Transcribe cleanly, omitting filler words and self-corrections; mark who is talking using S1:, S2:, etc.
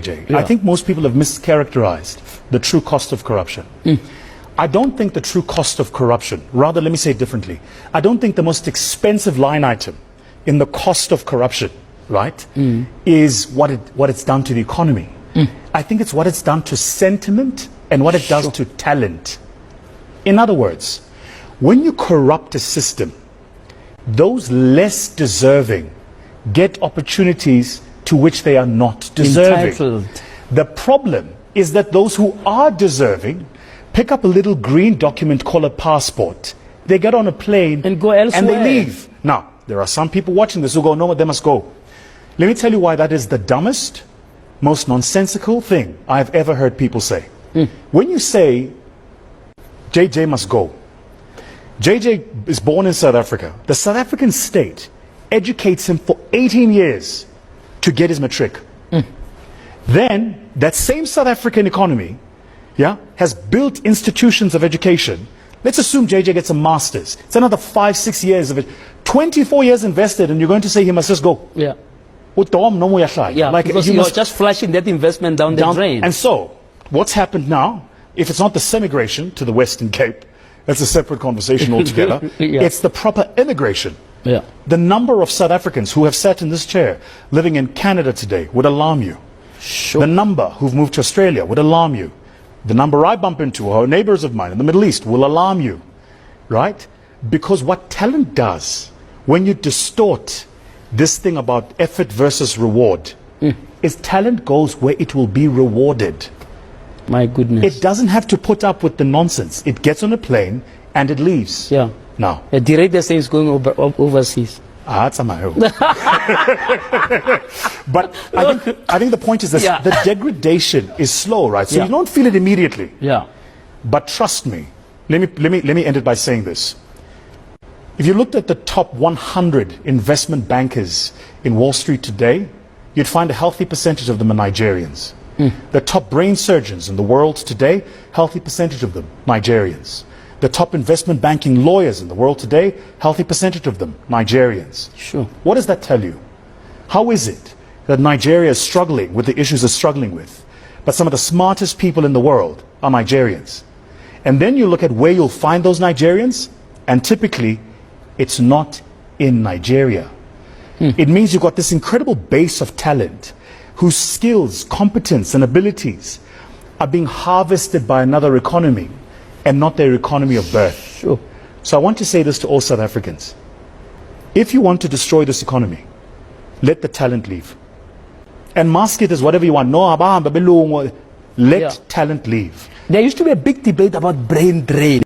S1: I think most people have mischaracterized the true cost of corruption. I don't think the true cost of corruption, rather let me say it differently, I don't think the most expensive line item in the cost of corruption, right, is what it's done to the economy. I think it's what it's done to sentiment and what it does to talent. In other words, when you corrupt a system, those less deserving get opportunities to which they are not deserving.
S2: Entitled.
S1: The problem is that those who are deserving pick up a little green document called a passport. They get on a plane
S2: and go elsewhere.
S1: And they leave. Now, there are some people watching this who go, no, they must go. Let me tell you why that is the dumbest, most nonsensical thing I've ever heard people say. When you say, JJ must go, JJ is born in South Africa. The South African state educates him for 18 years to get his matric. Then, that same South African economy has built institutions of education. Let's assume JJ gets a master's. It's another 5-6 years of it. 24 years invested, and you're going to say he must just go.
S2: Yeah.
S1: Like
S2: because you're just flushing that investment down the drain.
S1: And so, what's happened now, if it's not the semigration to the Western Cape, that's a separate conversation altogether. It's the proper immigration. The number of South Africans who have sat in this chair living in Canada today would alarm you. The number who've moved to Australia would alarm you. The number I bump into, or neighbors of mine in the Middle East, will alarm you. Right? Because what talent does, when you distort this thing about effort versus reward, is talent goes where it will be rewarded.
S2: My goodness.
S1: It doesn't have to put up with the nonsense. It gets on a plane and it leaves. Now,
S2: the director says going overseas.
S1: That's on my own. But I think the point is this: the degradation is slow, right? So you don't feel it immediately. But trust me. Let me end it by saying this. If you looked at the top 100 investment bankers in Wall Street today, you'd find a healthy percentage of them are Nigerians. The top brain surgeons in the world today, healthy percentage of them Nigerians. The top investment banking lawyers in the world today, healthy percentage of them Nigerians. What does that tell you? How is it that Nigeria is struggling with the issues it's struggling with, but some of the smartest people in the world are Nigerians? And then you look at where you'll find those Nigerians, and typically it's not in Nigeria. It means you've got this incredible base of talent whose skills, competence and abilities are being harvested by another economy and not their economy of birth. So I want to say this to all South Africans. If you want to destroy this economy, let the talent leave. And mask it as whatever you want. No, let talent leave.
S2: There used to be a big debate about brain drain.